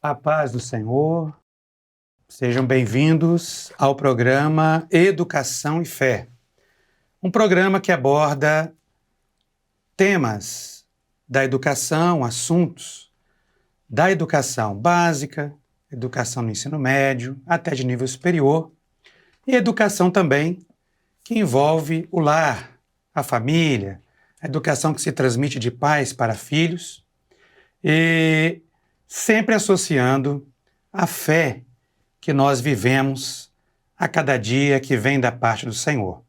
A paz do Senhor, sejam bem-vindos ao programa Educação e Fé, um programa que aborda temas da educação, assuntos da educação básica, educação no ensino médio, até de nível superior, e educação também que envolve o lar, a família, a educação que se transmite de pais para filhos, e sempre associando a fé que nós vivemos a cada dia que vem da parte do Senhor.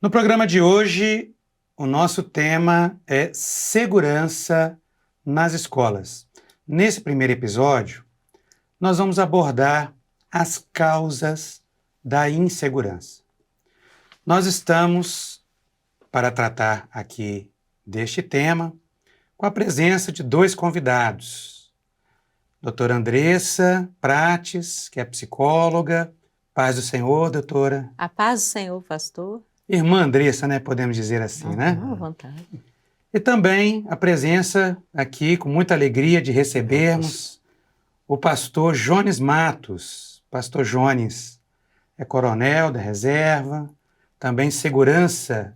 No programa de hoje, o nosso tema é segurança nas escolas. Nesse primeiro episódio, nós vamos abordar as causas da insegurança. Nós estamos para tratar aqui deste tema com a presença de dois convidados. Doutora Andressa Prates, que é psicóloga. Paz do Senhor, doutora. A paz do Senhor, pastor. Irmã Andressa, né? Podemos dizer assim, né? À vontade. E também a presença aqui, com muita alegria de recebermos, o pastor Jones Matos. Pastor Jones é coronel da reserva, também secretário,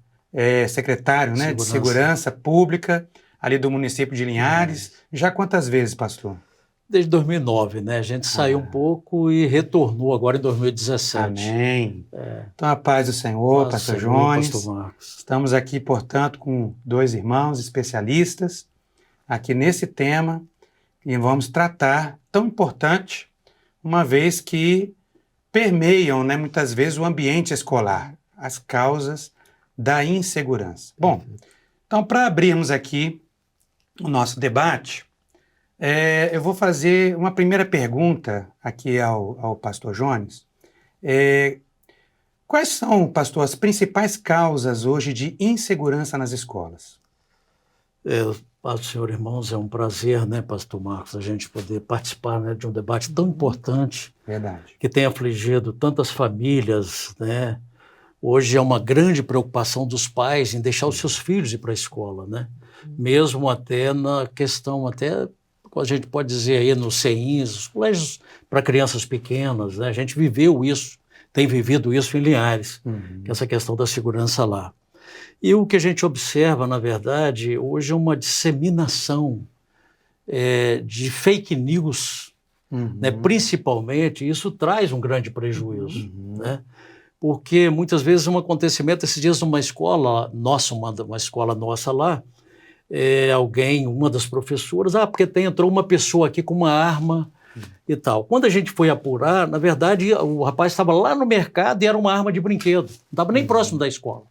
né, de Segurança Pública, ali do município de Linhares. Já quantas vezes, pastor? Desde 2009, né? A gente saiu um pouco e retornou agora em 2017. Amém. Então, a paz do Senhor, pastor Jones. Pastor Marcos. Estamos aqui, portanto, com dois irmãos especialistas aqui nesse tema e vamos tratar tão importante, uma vez que permeiam, né, muitas vezes o ambiente escolar, as causas da insegurança. Bom, então, para abrirmos aqui o nosso debate, eu vou fazer uma primeira pergunta aqui ao pastor Jones. Quais são, pastor, as principais causas hoje de insegurança nas escolas? Paz do Senhor, irmãos, é um prazer, né, pastor Marcos, a gente poder participar, né, de um debate tão importante. Verdade. Que tem afligido tantas famílias, né? Hoje é uma grande preocupação dos pais em deixar os seus filhos ir para a escola, né? Mesmo até na questão, até a gente pode dizer aí nos CEINs, os colégios para crianças pequenas, né? A gente viveu isso, tem vivido isso em Linhares, que é essa questão da segurança lá. E o que a gente observa, na verdade, hoje é uma disseminação de fake news, né? Principalmente, isso traz um grande prejuízo, né? Porque muitas vezes um acontecimento, esses dias numa escola nossa, uma escola nossa lá, alguém, uma das professoras, porque entrou uma pessoa aqui com uma arma e tal. Quando a gente foi apurar, na verdade, o rapaz estava lá no mercado e era uma arma de brinquedo, não estava nem próximo da escola,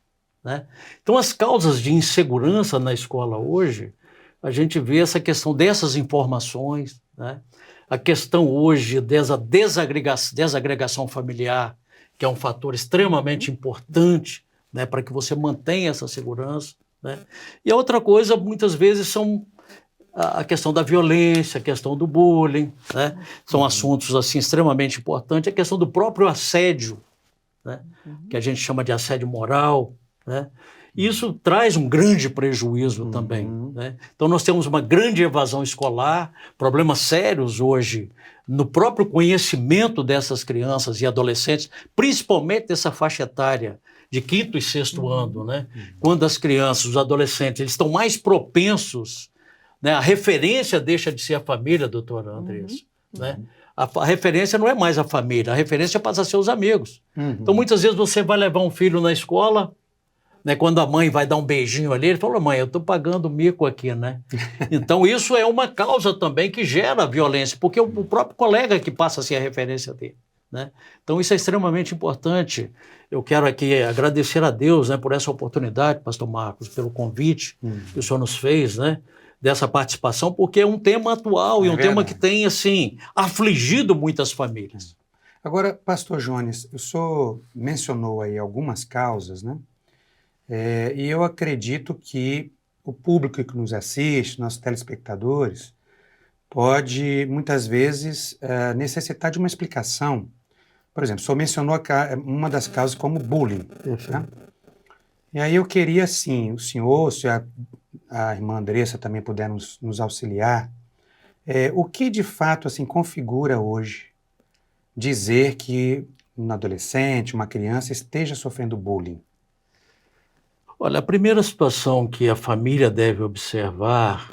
né? Então, as causas de insegurança na escola hoje, a gente vê essa questão dessas informações, né? A questão hoje dessa desagregação familiar, que é um fator extremamente importante, né, para que você mantenha essa segurança, né? E a outra coisa, muitas vezes, são a questão da violência, a questão do bullying, né? São assuntos assim, extremamente importantes. A questão do próprio assédio, né? Que a gente chama de assédio moral, né? Isso traz um grande prejuízo também, né? Então, nós temos uma grande evasão escolar, problemas sérios hoje no próprio conhecimento dessas crianças e adolescentes, principalmente dessa faixa etária de 5º e 6º ano, né? Quando as crianças, os adolescentes, eles estão mais propensos, né? A referência deixa de ser a família, doutora Andressa, né? A referência não é mais a família, a referência passa a ser os amigos. Então, muitas vezes você vai levar um filho na escola, né, quando a mãe vai dar um beijinho ali, ele fala: mãe, eu estou pagando mico aqui, né? Então, isso é uma causa também que gera violência, porque o próprio colega que passa a ser a referência dele, né? Então, isso é extremamente importante. Eu quero aqui agradecer a Deus, né, por essa oportunidade, pastor Marcos, pelo convite que o senhor nos fez, né, dessa participação, porque é um tema atual e um tema que tem, assim, afligido muitas famílias. Agora, pastor Jones, o senhor mencionou aí algumas causas, né? E eu acredito que o público que nos assiste, nossos telespectadores, pode, muitas vezes, necessitar de uma explicação. Por exemplo, o senhor mencionou uma das causas como bullying. Né? E aí eu queria, assim, o senhor, se a irmã Andressa também puder nos auxiliar, O que de fato assim configura hoje dizer que um adolescente, uma criança esteja sofrendo bullying? Olha, a primeira situação que a família deve observar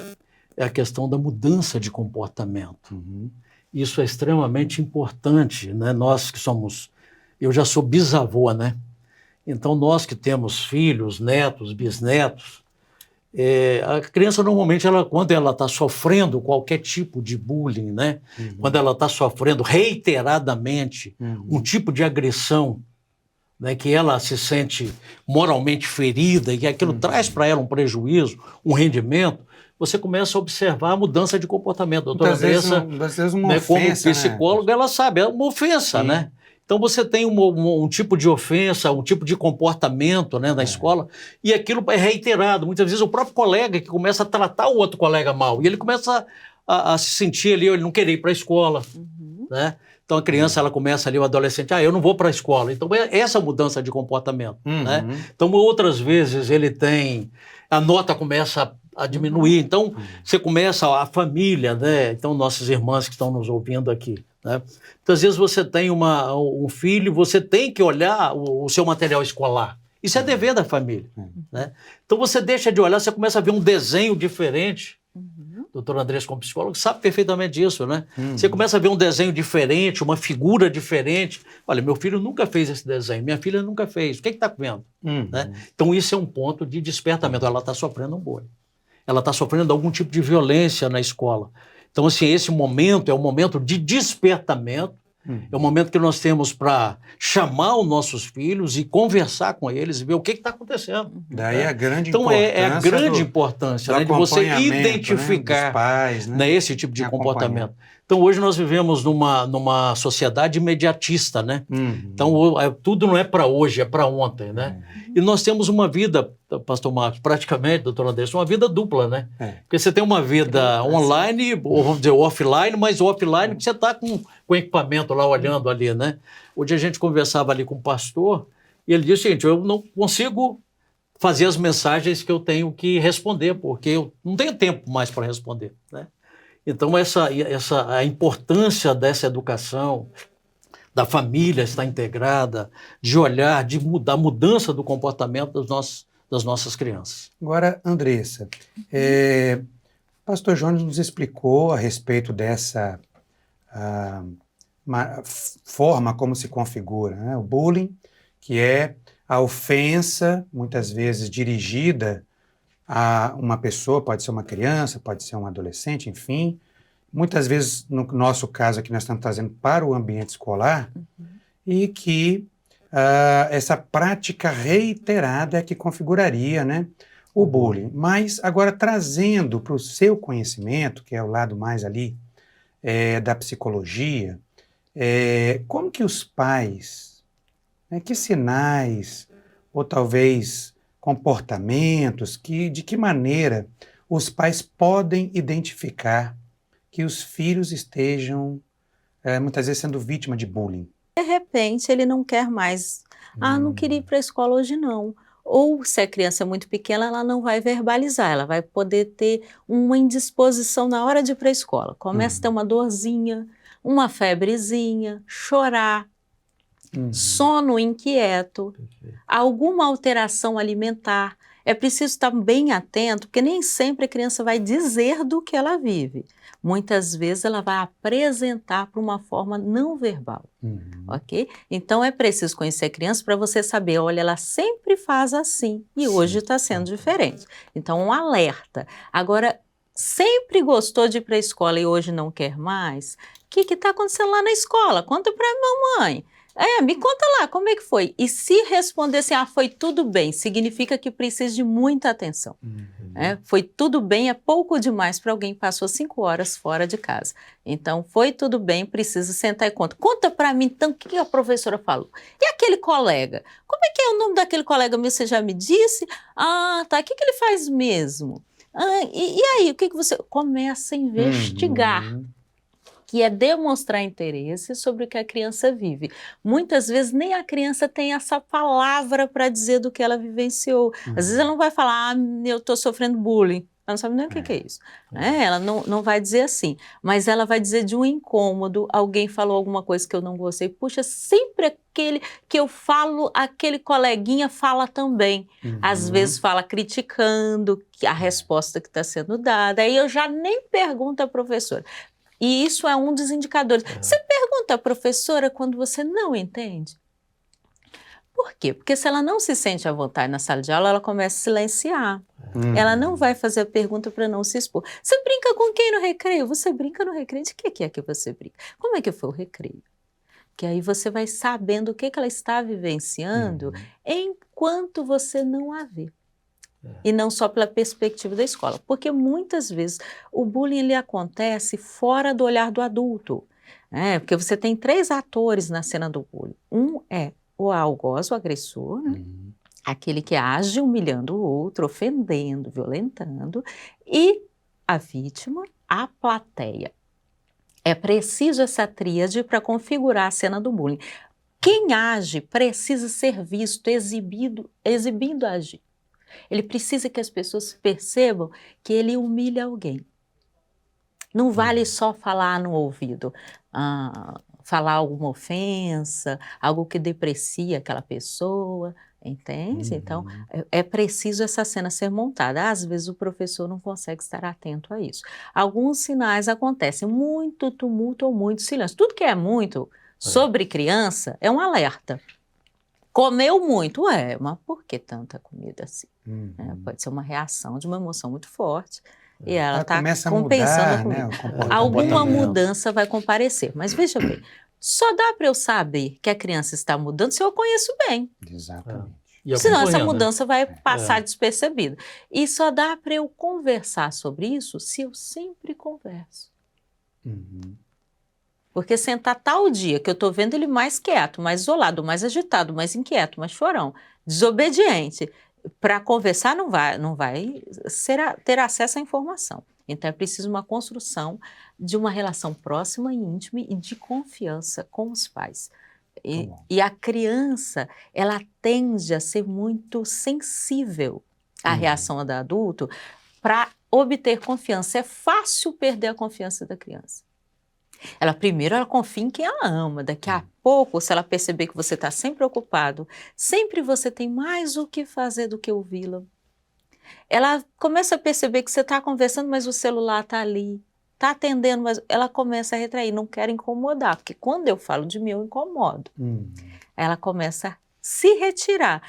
é a questão da mudança de comportamento. Uhum. Isso é extremamente importante, né? Nós que somos... Eu já sou bisavô, né? Então, nós que temos filhos, netos, bisnetos, a criança normalmente, quando ela está sofrendo qualquer tipo de bullying, né? Uhum. Quando ela está sofrendo reiteradamente um tipo de agressão, né, que ela se sente moralmente ferida e que aquilo traz para ela um prejuízo, um rendimento, você começa a observar a mudança de comportamento. A doutora Andressa, Muitas vezes uma né, como ofensa, psicóloga, ela sabe, é uma ofensa, Sim. né? Então você tem um tipo de ofensa, um tipo de comportamento, né, na escola, e aquilo é reiterado. Muitas vezes o próprio colega que começa a tratar o outro colega mal, e ele começa a se sentir ali, ele não querer ir para a escola, né? Então a criança, ela começa ali, o adolescente, eu não vou para a escola. Então é essa mudança de comportamento, né? Então outras vezes ele tem, a nota começa a diminuir. Então você começa, a família, né? Então nossas irmãs que estão nos ouvindo aqui, né? Muitas vezes você tem um filho, você tem que olhar o seu material escolar. Isso é dever da família, né? Então você deixa de olhar, você começa a ver um desenho diferente. Doutor Andrés, como psicólogo, sabe perfeitamente disso, né? Você começa a ver um desenho diferente, uma figura diferente. Olha, meu filho nunca fez esse desenho, minha filha nunca fez. O que está vendo? Né? Então, isso é um ponto de despertamento. Ela está sofrendo um bullying. Ela está sofrendo algum tipo de violência na escola. Então, assim, esse momento é um momento de despertamento. É o momento que nós temos para chamar os nossos filhos e conversar com eles e ver o que está acontecendo. Daí a grande então, importância. É a grande importância, né, de você identificar, dos pais, né, esse tipo de comportamento. Então, hoje nós vivemos numa sociedade imediatista, né? Então, tudo não é para hoje, é para ontem, né? E nós temos uma vida, pastor Marcos, praticamente, doutor Andrés, uma vida dupla, né? Porque você tem uma vida online, ou vamos dizer, offline, mas offline que você está com equipamento lá, olhando ali, né? Hoje a gente conversava ali com o pastor e ele disse, gente, eu não consigo fazer as mensagens que eu tenho que responder, porque eu não tenho tempo mais para responder, né? Então, a importância dessa educação, da família estar integrada, de olhar, da mudança do comportamento das nossas crianças. Agora, Andressa, pastor Jones nos explicou a respeito dessa forma como se configura, né? O bullying, que é a ofensa, muitas vezes dirigida a uma pessoa, pode ser uma criança, pode ser um adolescente, enfim. Muitas vezes, no nosso caso aqui, nós estamos trazendo para o ambiente escolar, e que essa prática reiterada é que configuraria, né, o bullying. Mas, agora, trazendo para o seu conhecimento, que é o lado mais ali da psicologia, como que os pais, né, que sinais, ou talvez comportamentos, de que maneira os pais podem identificar que os filhos estejam, muitas vezes, sendo vítima de bullying? De repente, ele não quer mais. Não queria ir para a escola hoje, não. Ou, se a criança é muito pequena, ela não vai verbalizar, ela vai poder ter uma indisposição na hora de ir para a escola. Começa a ter uma dorzinha, uma febrezinha, chorar, sono inquieto, alguma alteração alimentar. É preciso estar bem atento, porque nem sempre a criança vai dizer do que ela vive. Muitas vezes ela vai apresentar para uma forma não verbal, ok? Então é preciso conhecer a criança para você saber, olha, ela sempre faz assim e hoje está sendo diferente. Então um alerta. Agora, sempre gostou de ir para a escola e hoje não quer mais? O que está acontecendo lá na escola? Conta para a mamãe. Me conta lá, como é que foi? E se responder assim, foi tudo bem, significa que precisa de muita atenção. Foi tudo bem, é pouco demais para alguém que passou 5 horas fora de casa. Então, foi tudo bem, precisa sentar e conta. Conta para mim, então, o que a professora falou? E aquele colega? Como é que é o nome daquele colega meu? Você já me disse? Tá, o que ele faz mesmo? E aí, o que você... Começa a investigar. Que é demonstrar interesse sobre o que a criança vive. Muitas vezes nem a criança tem essa palavra para dizer do que ela vivenciou. Às vezes ela não vai falar, eu estou sofrendo bullying. Ela não sabe nem o que é isso. Ela não vai dizer assim, mas ela vai dizer de um incômodo, alguém falou alguma coisa que eu não gostei, puxa, sempre aquele que eu falo, aquele coleguinha fala também. Às vezes fala criticando a resposta que está sendo dada, aí eu já nem pergunto à professora. E isso é um dos indicadores. Você pergunta à professora quando você não entende? Por quê? Porque se ela não se sente à vontade na sala de aula, ela começa a silenciar. Ela não vai fazer a pergunta para não se expor. Você brinca com quem no recreio? Você brinca no recreio? De que é que você brinca? Como é que foi o recreio? Que aí você vai sabendo o que ela está vivenciando enquanto você não a vê. E não só pela perspectiva da escola. Porque muitas vezes o bullying ele acontece fora do olhar do adulto. Porque você tem 3 atores na cena do bullying. Um é o algoz, o agressor, né? Aquele que age humilhando o outro, ofendendo, violentando, e a vítima, a plateia. É preciso essa tríade para configurar a cena do bullying. Quem age precisa ser visto, exibindo agir. Ele precisa que as pessoas percebam que ele humilha alguém. Não vale só falar no ouvido, falar alguma ofensa, algo que deprecia aquela pessoa, entende? Então, é preciso essa cena ser montada. Às vezes o professor não consegue estar atento a isso. Alguns sinais acontecem, muito tumulto ou muito silêncio. Tudo que é muito sobre criança é um alerta. Comeu muito, mas por que tanta comida assim? Pode ser uma reação de uma emoção muito forte. E ela está compensando a comida. Alguma mudança vai comparecer. Mas veja bem, só dá para eu saber que a criança está mudando se eu conheço bem. Exatamente. Senão essa mudança vai passar despercebida. E só dá para eu conversar sobre isso se eu sempre converso. Porque sentar tal dia que eu estou vendo ele mais quieto, mais isolado, mais agitado, mais inquieto, mais chorão, desobediente, para conversar não vai ter acesso à informação. Então é preciso uma construção de uma relação próxima e íntima e de confiança com os pais. E a criança, ela tende a ser muito sensível à reação do adulto para obter confiança. É fácil perder a confiança da criança. Primeiro ela confia em quem ela ama, daqui a pouco, se ela perceber que você está sempre ocupado, sempre você tem mais o que fazer do que ouvi-la. Ela começa a perceber que você está conversando, mas o celular está ali, está atendendo, mas ela começa a retrair, não quer incomodar, porque quando eu falo de mim eu incomodo. Ela começa a se retirar.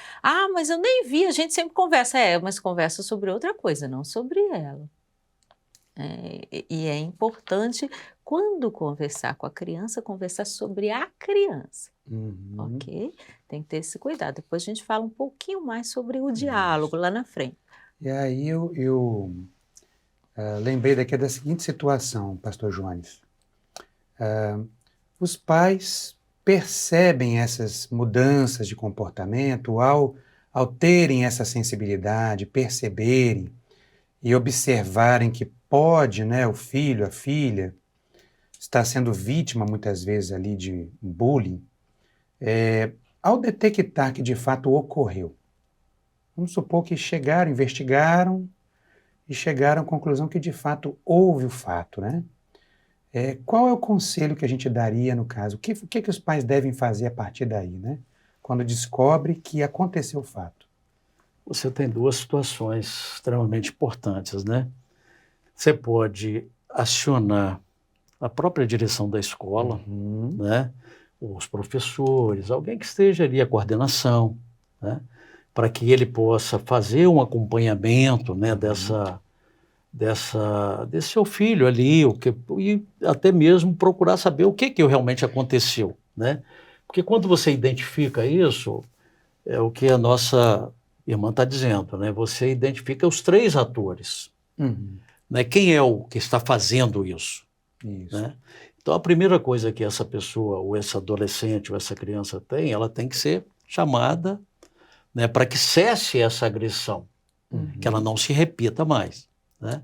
Mas eu nem vi, a gente sempre conversa. Mas conversa sobre outra coisa, não sobre ela. E é importante, quando conversar com a criança, conversar sobre a criança, ok? Tem que ter esse cuidado. Depois a gente fala um pouquinho mais sobre o diálogo lá na frente. E aí eu lembrei daqui da seguinte situação, pastor Jones. Os pais percebem essas mudanças de comportamento ao terem essa sensibilidade, perceberem e observarem que pode, o filho, a filha, está sendo vítima muitas vezes ali de bullying, ao detectar que de fato ocorreu. Vamos supor que investigaram e chegaram à conclusão que de fato houve o fato, né? Qual é o conselho que a gente daria no caso? O que os pais devem fazer a partir daí, né? Quando descobre que aconteceu o fato? Você tem 2 situações extremamente importantes, né? Você pode acionar a própria direção da escola, né? Os professores, alguém que esteja ali, a coordenação, né? Para que ele possa fazer um acompanhamento, né? Desse seu filho ali, e até mesmo procurar saber o que realmente aconteceu, né? Porque quando você identifica isso, é o que a nossa irmã está dizendo, né? Você identifica os 3 atores. Né? Quem é o que está fazendo isso? Né? Então, a primeira coisa que essa pessoa, ou esse adolescente, ou essa criança tem, ela tem que ser chamada, né, para que cesse essa agressão, que ela não se repita mais. Né?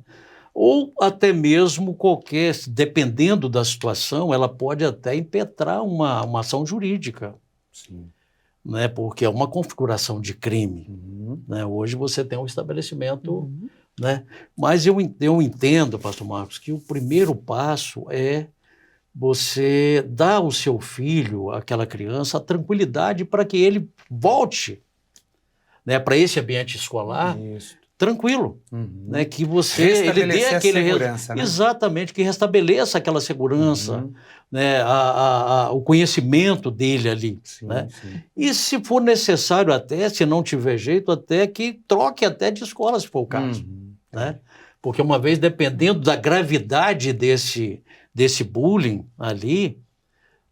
Ou até mesmo dependendo da situação, ela pode até impetrar uma ação jurídica. Sim. Né? Porque é uma configuração de crime. Né? Hoje você tem um estabelecimento né? Mas eu entendo, pastor Marcos, que o primeiro passo é você dar ao seu filho, àquela criança, a tranquilidade para que ele volte, né, para esse ambiente escolar Isso. tranquilo, Uhum. né, que ele dê Restabelecer a aquele segurança, né? exatamente, que restabeleça aquela segurança, Uhum. né, o conhecimento dele ali, Sim, né? sim. E se for necessário até, se não tiver jeito, até que troque até de escola, se for o caso, Uhum. né? Porque uma vez, dependendo da gravidade desse bullying ali,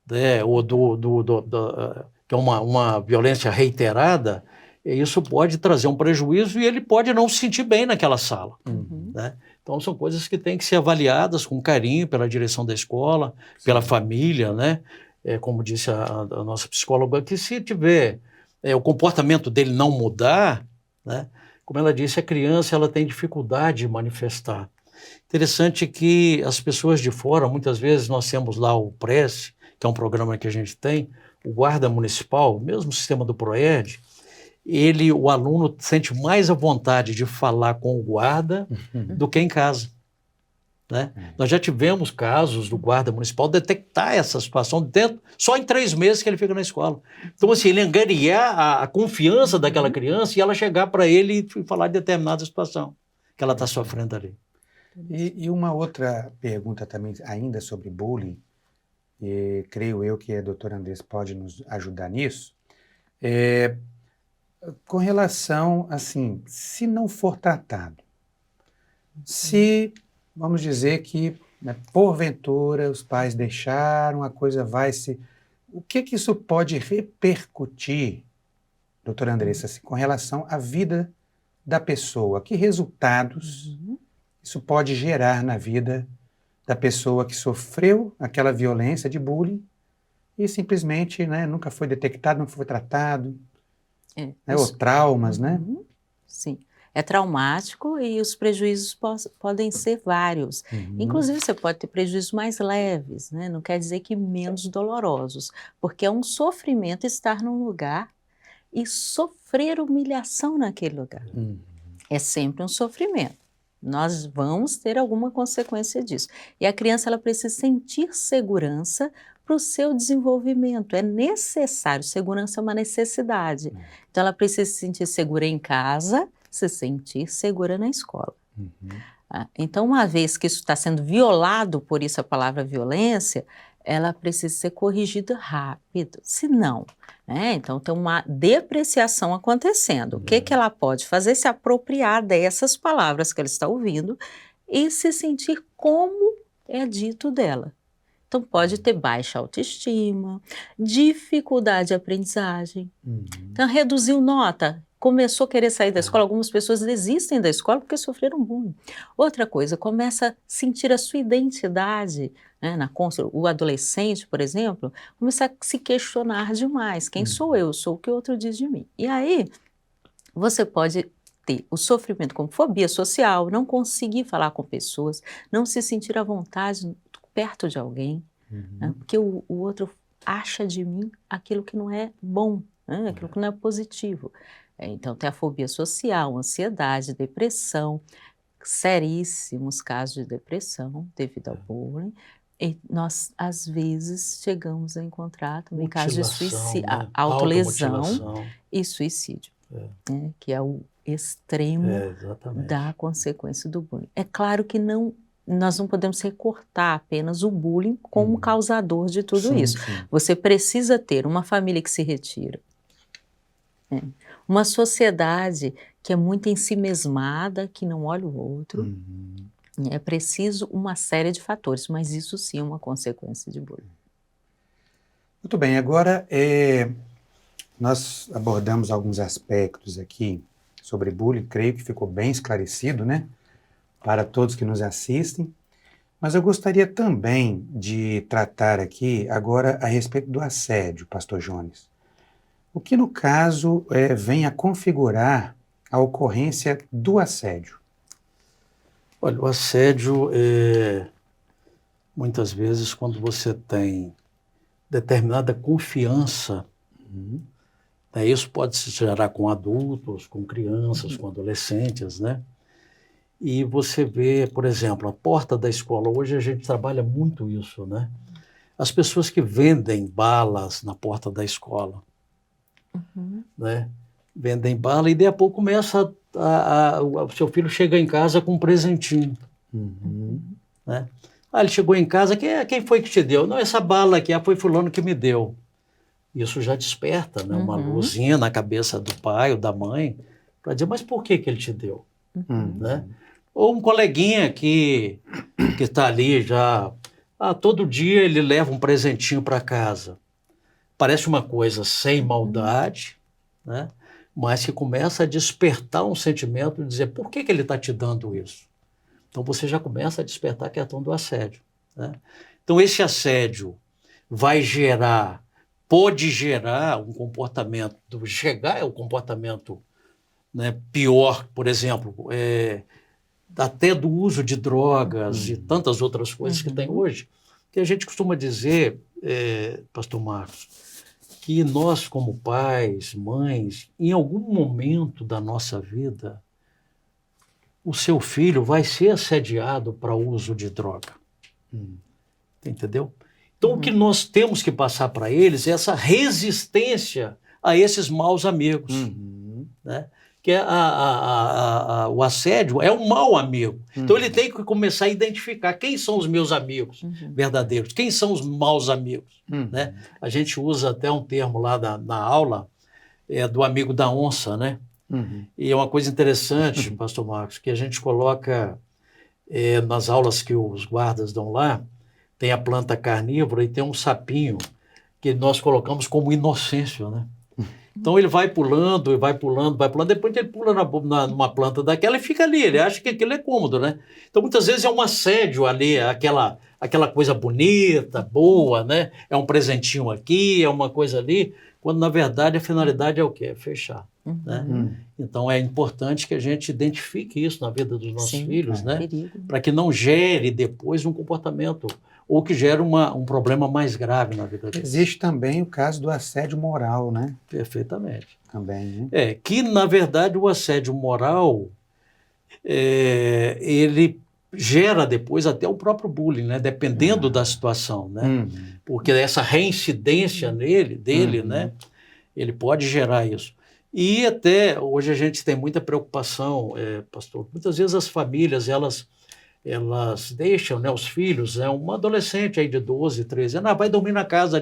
né, ou que é uma violência reiterada, isso pode trazer um prejuízo e ele pode não se sentir bem naquela sala, Uhum. né? Então, são coisas que têm que ser avaliadas com carinho pela direção da escola, pela família, né? Como disse a nossa psicóloga, que se tiver o comportamento dele não mudar, né? Como ela disse, a criança ela tem dificuldade de manifestar. Interessante que as pessoas de fora, muitas vezes nós temos lá o PRESS, que é um programa que a gente tem, o guarda municipal, mesmo sistema do PROERD, o aluno sente mais a vontade de falar com o guarda do que em casa, né? Nós já tivemos casos do guarda municipal detectar essa situação só em 3 meses que ele fica na escola. Então, assim, ele angariar a confiança daquela criança e ela chegar para ele e falar de determinada situação que ela está sofrendo ali. E uma outra pergunta também, ainda sobre bullying, e creio eu que a doutora Andressa pode nos ajudar nisso, com relação, assim, se não for tratado, se, vamos dizer que, né, porventura, os pais deixaram, a coisa vai se... O que isso pode repercutir, doutora Andressa, assim, com relação à vida da pessoa? Que resultados isso pode gerar na vida da pessoa que sofreu aquela violência de bullying e simplesmente, né, nunca foi detectado, não foi tratado, né, ou traumas, né? Sim, é traumático e os prejuízos podem ser vários. Inclusive, você pode ter prejuízos mais leves, né? Não quer dizer que menos dolorosos, porque é um sofrimento estar num lugar e sofrer humilhação naquele lugar. É sempre um sofrimento. Nós vamos ter alguma consequência disso. E a criança ela precisa sentir segurança para o seu desenvolvimento. É necessário, segurança é uma necessidade. Então ela precisa se sentir segura em casa, se sentir segura na escola. Então, uma vez que isso está sendo violado, por isso a palavra violência, ela precisa ser corrigida rápido. Se não, né? Então tem uma depreciação acontecendo. O que ela pode fazer? Se apropriar dessas palavras que ela está ouvindo e se sentir como é dito dela. Então pode ter baixa autoestima, dificuldade de aprendizagem. Então reduziu nota, começou a querer sair da escola. Algumas pessoas desistem da escola porque sofreram bullying. Outra coisa, começa a sentir a sua identidade, né, o adolescente, por exemplo, começa a se questionar demais. Quem sou eu? Sou o que o outro diz de mim. E aí você pode ter o sofrimento como fobia social, não conseguir falar com pessoas, não se sentir à vontade perto de alguém, né, porque o outro acha de mim aquilo que não é bom, né, aquilo que não é positivo. Então tem a fobia social, ansiedade, depressão, seríssimos casos de depressão devido ao bullying. E nós, às vezes, chegamos a encontrar também casos de suicídio, né? autolesão e suicídio, né? Que é o extremo da consequência do bullying. É claro que nós não podemos recortar apenas o bullying como causador de tudo isso. Você precisa ter uma família que se retira, uma sociedade que é muito ensimesmada, que não olha o outro. É preciso uma série de fatores, mas isso sim é uma consequência de bullying. Muito bem, agora nós abordamos alguns aspectos aqui sobre bullying, creio que ficou bem esclarecido, né, para todos que nos assistem, mas eu gostaria também de tratar aqui agora a respeito do assédio, pastor Jones. O que no caso vem a configurar a ocorrência do assédio? Olha, o assédio muitas vezes quando você tem determinada confiança, né, isso pode se gerar com adultos, com crianças, com adolescentes, né? E você vê, por exemplo, a porta da escola. Hoje a gente trabalha muito isso, né? As pessoas que vendem balas na porta da escola, né? Vendem bala e daí a pouco começa o seu filho chega em casa com um presentinho, né? Ah, ele chegou em casa, quem foi que te deu? Não, essa bala aqui, foi fulano que me deu. Isso já desperta, né, uma luzinha na cabeça do pai ou da mãe para dizer, mas por que ele te deu? Né? Ou um coleguinha que está ali já, todo dia ele leva um presentinho para casa. Parece uma coisa sem maldade, né? Mas que começa a despertar um sentimento de dizer, por que ele está te dando isso? Então você já começa a despertar a questão do assédio, né? Então esse assédio pode gerar um comportamento, chegar ao comportamento, né, pior, por exemplo, até do uso de drogas e tantas outras coisas que tem hoje, que a gente costuma dizer, pastor Marcos, que nós como pais, mães, em algum momento da nossa vida, o seu filho vai ser assediado para o uso de droga. Entendeu? Então, o que nós temos que passar para eles é essa resistência a esses maus amigos. Né? Que o assédio é um mau amigo. Então, ele tem que começar a identificar quem são os meus amigos verdadeiros, quem são os maus amigos. Né? A gente usa até um termo lá na aula, do amigo da onça, né? E é uma coisa interessante, pastor Marcos, que a gente coloca nas aulas que os guardas dão lá, tem a planta carnívora e tem um sapinho que nós colocamos como inocêncio, né? Então ele vai pulando, depois ele pula numa planta daquela e fica ali, ele acha que aquilo é cômodo, né? Então muitas vezes é um assédio ali, aquela coisa bonita, boa, né? É um presentinho aqui, é uma coisa ali, quando na verdade a finalidade é o quê? É fechar. Né? Então é importante que a gente identifique isso na vida dos nossos filhos, né? Para que não gere depois um comportamento ou que gere um problema mais grave na vida deles. Existe também o caso do assédio moral, né? Perfeitamente. Também, né? Que na verdade o assédio moral ele gera depois até o próprio bullying, né? Dependendo da situação, né? Porque essa reincidência dele, né? Ele pode gerar isso. E até hoje a gente tem muita preocupação, pastor. Muitas vezes as famílias, elas deixam, né, os filhos, uma adolescente aí de 12, 13 anos, vai dormir na casa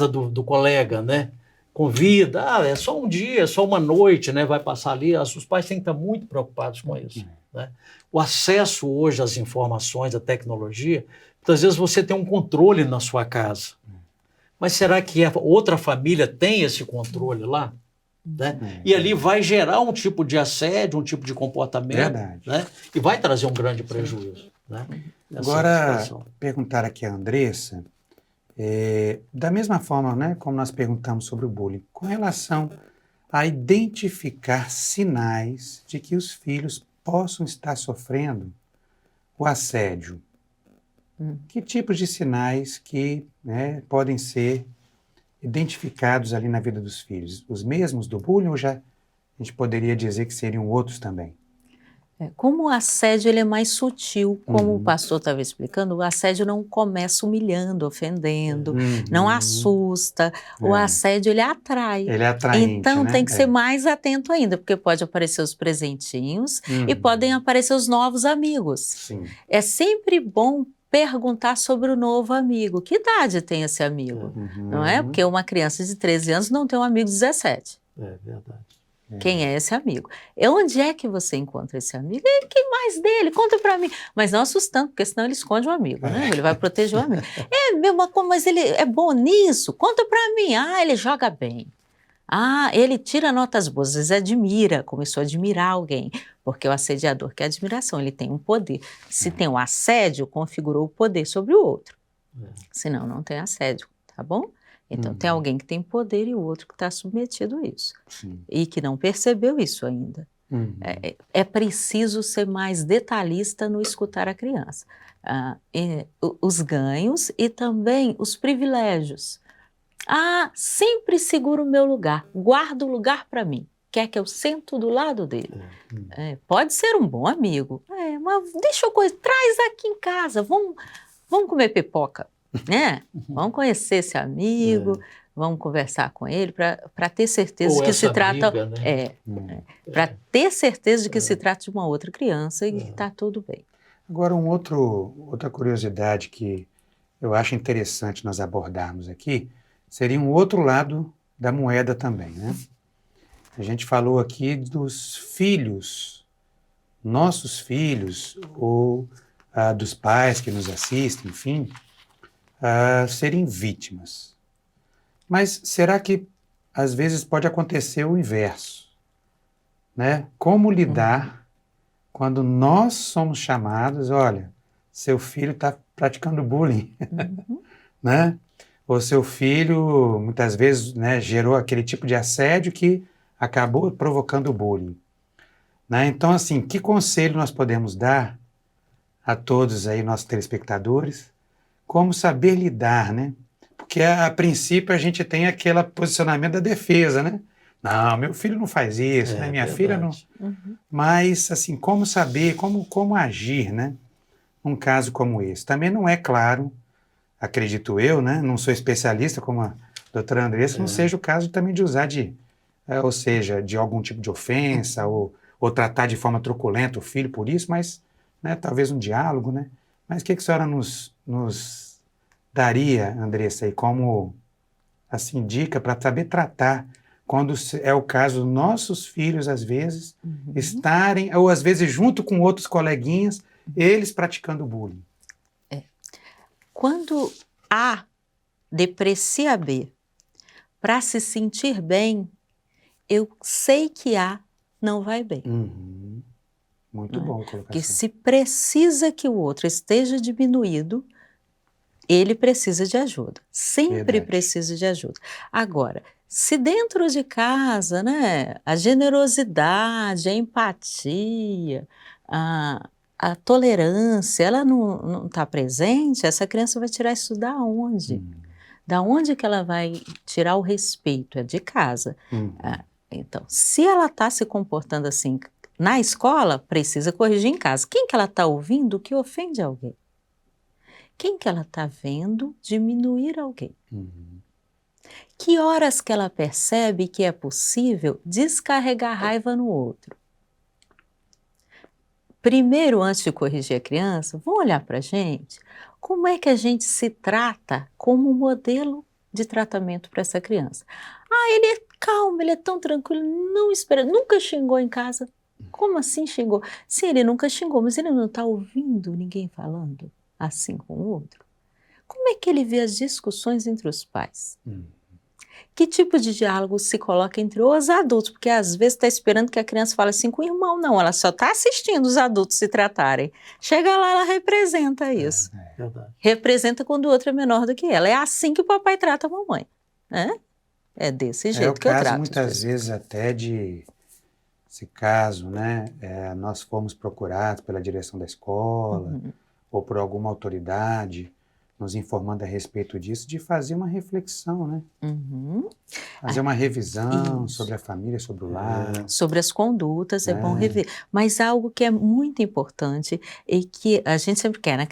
do colega, né? Convida, é só um dia, é só uma noite, né? Vai passar ali. Os pais têm que estar muito preocupados com isso. Né? O acesso hoje às informações, à tecnologia, muitas vezes você tem um controle na sua casa. Mas será que a outra família tem esse controle lá? Né? E ali vai gerar um tipo de assédio, um tipo de comportamento, né? E vai trazer um grande prejuízo. Né? Agora, perguntar aqui a Andressa, da mesma forma, né, como nós perguntamos sobre o bullying, com relação a identificar sinais de que os filhos possam estar sofrendo o assédio. Que tipos de sinais que, né, podem ser identificados ali na vida dos filhos? Os mesmos do bullying ou já a gente poderia dizer que seriam outros também? Como o assédio ele é mais sutil, como o pastor estava explicando, o assédio não começa humilhando, ofendendo, não assusta. O assédio ele atrai. Ele é atraente, então né? tem que ser mais atento ainda, porque pode aparecer os presentinhos e podem aparecer os novos amigos. Sim. É sempre bom perguntar sobre o novo amigo. Que idade tem esse amigo? Não é? Porque uma criança de 13 anos não tem um amigo de 17. É verdade. Quem é esse amigo? Onde é que você encontra esse amigo? E quem mais dele? Conta pra mim. Mas não assustando, porque senão ele esconde o amigo, né? Ele vai proteger o amigo. Mas ele é bom nisso? Conta pra mim. Ele joga bem. Ele tira notas boas, às vezes admira, começou a admirar alguém, porque o assediador quer admiração, ele tem um poder. Se tem um assédio, configurou o poder sobre o outro. Senão não tem assédio, tá bom? Então tem alguém que tem poder e o outro que está submetido a isso. E que não percebeu isso ainda. É preciso ser mais detalhista no escutar a criança. Os ganhos e também os privilégios. Sempre seguro o meu lugar, guardo o lugar para mim. quer que eu sento do lado dele. Pode ser um bom amigo, mas deixa eu traz aqui em casa, vamos comer pipoca, né? Vamos conhecer esse amigo, vamos conversar com ele para ter certeza Ou que essa se trata... amiga, né? Para ter certeza de que se trata de uma outra criança e que está tudo bem. Agora, outra curiosidade que eu acho interessante nós abordarmos aqui seria um outro lado da moeda também, né? A gente falou aqui dos filhos, nossos filhos, ou dos pais que nos assistem, enfim, serem vítimas. Mas será que às vezes pode acontecer o inverso, né? Como lidar quando nós somos chamados, olha, seu filho está praticando bullying, né? Ou seu filho, muitas vezes, né, gerou aquele tipo de assédio que acabou provocando bullying, né? Então, assim, que conselho nós podemos dar a todos aí, nossos telespectadores, como saber lidar, né? Porque a princípio a gente tem aquele posicionamento da defesa, né? Não, meu filho não faz isso, né? Minha filha não... Mas, assim, como saber, como agir, né? Num caso como esse. Também não é claro, acredito eu, né? Não sou especialista como a doutora Andressa, não seja o caso também de usar ou seja, de algum tipo de ofensa ou tratar de forma truculenta o filho por isso, mas, né, talvez um diálogo, né? Mas o que a senhora nos daria, Andressa, aí como, assim, dica para saber tratar quando é o caso dos nossos filhos, às vezes, estarem, ou às vezes junto com outros coleguinhas, eles praticando bullying? Quando A deprecia B para se sentir bem, eu sei que A não vai bem. Muito bom a colocação. Porque se precisa que o outro esteja diminuído, ele precisa de ajuda. Sempre precisa de ajuda. Agora, se dentro de casa, né, a generosidade, a empatia, a tolerância, ela não está presente, essa criança vai tirar isso da onde? Da onde que ela vai tirar o respeito? É de casa. Então, se ela está se comportando assim na escola, precisa corrigir em casa. Quem que ela está ouvindo que ofende alguém? Quem que ela está vendo diminuir alguém? Que horas que ela percebe que é possível descarregar raiva no outro? Primeiro, antes de corrigir a criança, vamos olhar para a gente. Como é que a gente se trata como modelo de tratamento para essa criança? Ele é calmo, ele é tão tranquilo, não espera, nunca xingou em casa. Como assim xingou? Sim, ele nunca xingou, mas ele não está ouvindo ninguém falando assim com o outro. Como é que ele vê as discussões entre os pais? Que tipo de diálogo se coloca entre os adultos? Porque às vezes está esperando que a criança fale assim com o irmão. Não, ela só está assistindo os adultos se tratarem. Chega lá, ela representa isso. Representa quando o outro é menor do que ela. É assim que o papai trata a mamãe. É desse jeito que eu trato. Muitas vezes até se caso, né, nós fomos procurados pela direção da escola ou por alguma autoridade nos informando a respeito disso, de fazer uma reflexão, né? Fazer uma revisão sobre a família, sobre o lar. Sobre as condutas, é bom rever. Mas algo que é muito importante e que a gente sempre quer, né?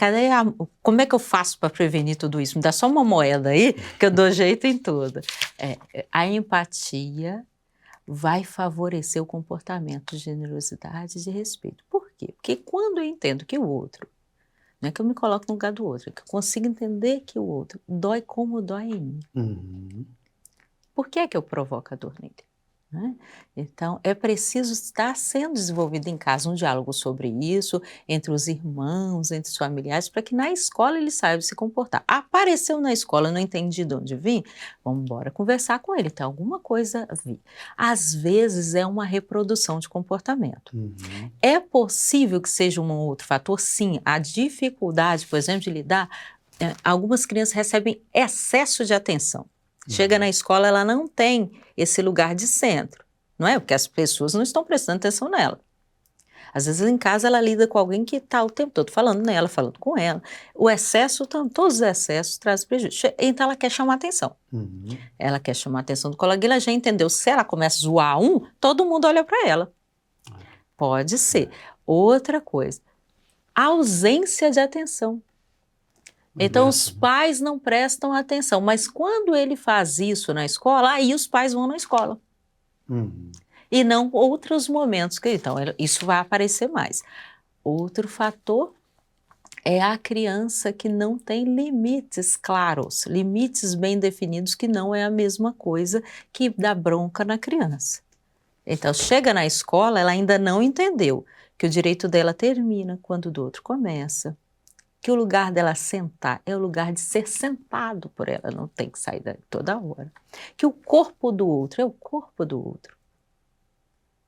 Como é que eu faço para prevenir tudo isso? Me dá só uma moeda aí que eu dou jeito em tudo. A empatia vai favorecer o comportamento de generosidade e de respeito. Por quê? Porque quando eu entendo que o outro, não é que eu me coloco no lugar do outro, é que eu consigo entender que o outro dói como dói em mim. Por que é que eu provoco a dor nele? Então, é preciso estar sendo desenvolvido em casa um diálogo sobre isso, entre os irmãos, entre os familiares, para que na escola ele saiba se comportar. Apareceu na escola, não entendi de onde vim, vamos embora conversar com ele, tem alguma coisa a vir. Às vezes é uma reprodução de comportamento. É possível que seja um outro fator? Sim, a dificuldade, por exemplo, de lidar, algumas crianças recebem excesso de atenção. Chega na escola, ela não tem esse lugar de centro, não é? Porque as pessoas não estão prestando atenção nela. Às vezes em casa ela lida com alguém que está o tempo todo falando nela, falando com ela. O excesso, todos os excessos trazem prejuízo. Então ela quer chamar atenção. Uhum. Ela quer chamar a atenção do coleguinha, ela já entendeu. Se ela começa a zoar todo mundo olha para ela. Pode ser. Outra coisa, ausência de atenção. Então os pais não prestam atenção, mas quando ele faz isso na escola, aí os pais vão na escola. Uhum. E não outros momentos. Então isso vai aparecer mais. Outro fator é a criança que não tem limites claros, limites bem definidos, que não é a mesma coisa que dá bronca na criança. Então, chega na escola, ela ainda não entendeu que o direito dela termina quando o do outro começa, que o lugar dela sentar é o lugar de ser sentado por ela, não tem que sair daí toda hora, que o corpo do outro é o corpo do outro.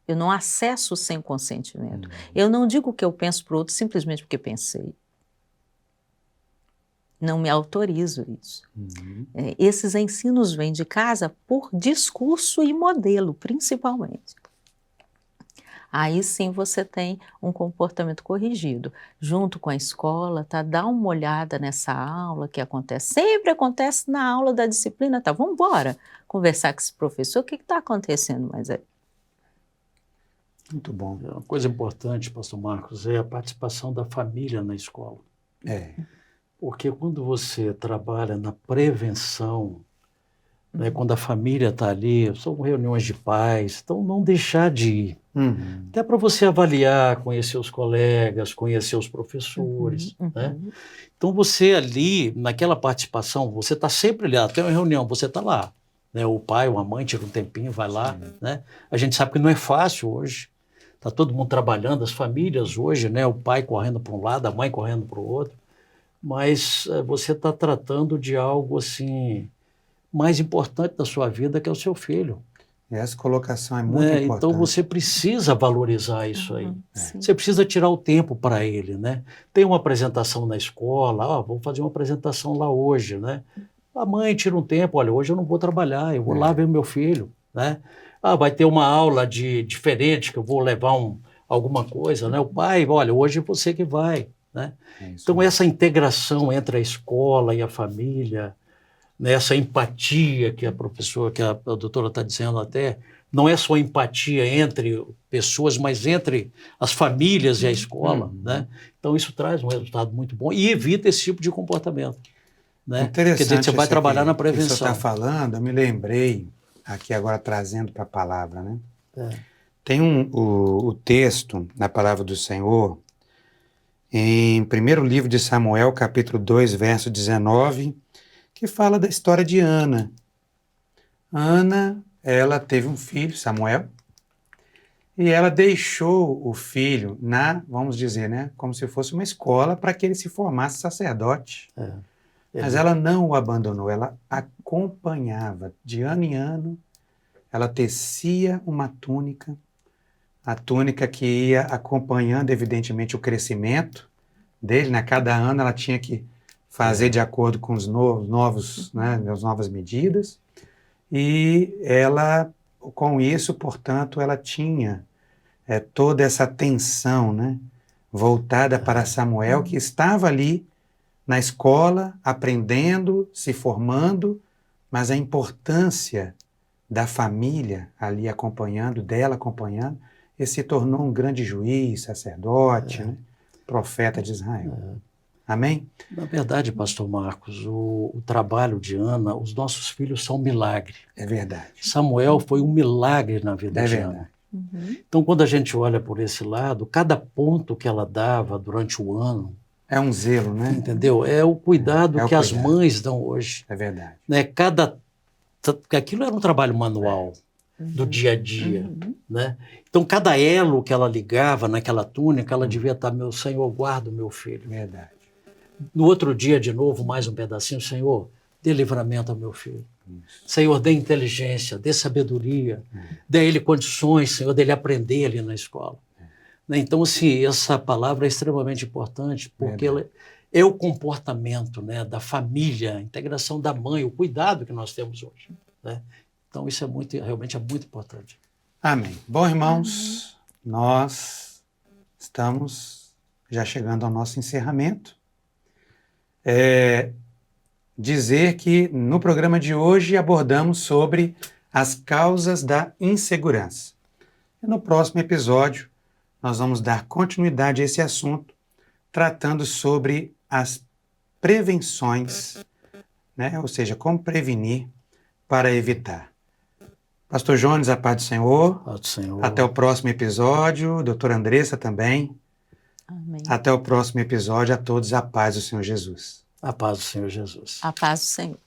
Eu não acesso sem consentimento. Eu não digo o que eu penso para o outro simplesmente porque pensei. Não me autorizo isso. Esses ensinos vêm de casa por discurso e modelo, principalmente. Aí sim você tem um comportamento corrigido. Junto com a escola, tá? Dá uma olhada nessa aula que acontece. Sempre acontece na aula da disciplina, tá? Vamos embora conversar com esse professor. O que está acontecendo mais aí? Muito bom. Uma coisa importante, pastor Marcos, é a participação da família na escola. Porque quando você trabalha na prevenção, né, quando a família está ali, são reuniões de pais, então não deixar de ir. Até para você avaliar, conhecer os colegas, conhecer os professores. Né? Então você ali, naquela participação, você está sempre ali, até uma reunião, você está lá. Né? O pai ou a mãe tira um tempinho, vai lá. Né? A gente sabe que não é fácil hoje. Está todo mundo trabalhando, as famílias hoje, né? O pai correndo para um lado, a mãe correndo para o outro. Mas você está tratando de algo assim mais importante da sua vida, que é o seu filho. Essa colocação é muito importante. Então você precisa valorizar isso aí. Você precisa tirar o tempo para ele. Né? Tem uma apresentação na escola, vou fazer uma apresentação lá hoje. Né? A mãe tira um tempo, olha, hoje eu não vou trabalhar, eu vou lá ver meu filho. Né? Vai ter uma aula diferente, que eu vou levar alguma coisa. Né? O pai, olha, hoje é você que vai. Né? Então, essa integração entre a escola e a família, né? Essa empatia que a professora, que a doutora está dizendo até, não é só empatia entre pessoas, mas entre as famílias e a escola. Né? Então, isso traz um resultado muito bom e evita esse tipo de comportamento. Né? Interessante. Quer dizer, você vai trabalhar na prevenção. Que você está falando, eu me lembrei, aqui agora trazendo para a palavra, né? Tem o texto na palavra do Senhor, em primeiro livro de Samuel, capítulo 2, verso 19, que fala da história de Ana. Ana, ela teve um filho, Samuel, e ela deixou o filho vamos dizer, né, como se fosse uma escola para que ele se formasse sacerdote. Mas ela não o abandonou, ela acompanhava de ano em ano, ela tecia uma túnica, a túnica que ia acompanhando, evidentemente, o crescimento dele. Né? Cada ano ela tinha que fazer de acordo com os as novas medidas. E ela, com isso, portanto, ela tinha toda essa atenção, né, voltada para Samuel, que estava ali na escola, aprendendo, se formando, mas a importância da família ali acompanhando, dela acompanhando, ele se tornou um grande juiz, sacerdote, né? Profeta de Israel. Amém? Na verdade, pastor Marcos, o trabalho de Ana, os nossos filhos são um milagre. É verdade. Samuel foi um milagre na vida de Ana. Então, quando a gente olha por esse lado, cada ponto que ela dava durante o ano, é um zelo, né? Entendeu? É o cuidado que as mães dão hoje. É verdade. Né? Porque aquilo era um trabalho manual. Do dia a dia. Né? Então, cada elo que ela ligava naquela túnica, ela devia estar, meu Senhor, guarda o meu filho. Verdade. No outro dia, de novo, mais um pedacinho, Senhor, dê livramento ao meu filho. Senhor, dê inteligência, dê sabedoria, dê a ele condições, Senhor, dele aprender ali na escola. Então, assim, essa palavra é extremamente importante, porque ela é o comportamento, né, da família, a integração da mãe, o cuidado que nós temos hoje. Né? Então, isso realmente é muito importante. Amém. Bom, irmãos, nós estamos já chegando ao nosso encerramento. Dizer que no programa de hoje abordamos sobre as causas da insegurança. E no próximo episódio, nós vamos dar continuidade a esse assunto, tratando sobre as prevenções, né? Ou seja, como prevenir para evitar. Pastor Jones, a paz do Senhor. Paz do Senhor. Até o próximo episódio. Doutora Andressa também. Amém. Até o próximo episódio. A todos a paz do Senhor Jesus. A paz do Senhor Jesus. A paz do Senhor.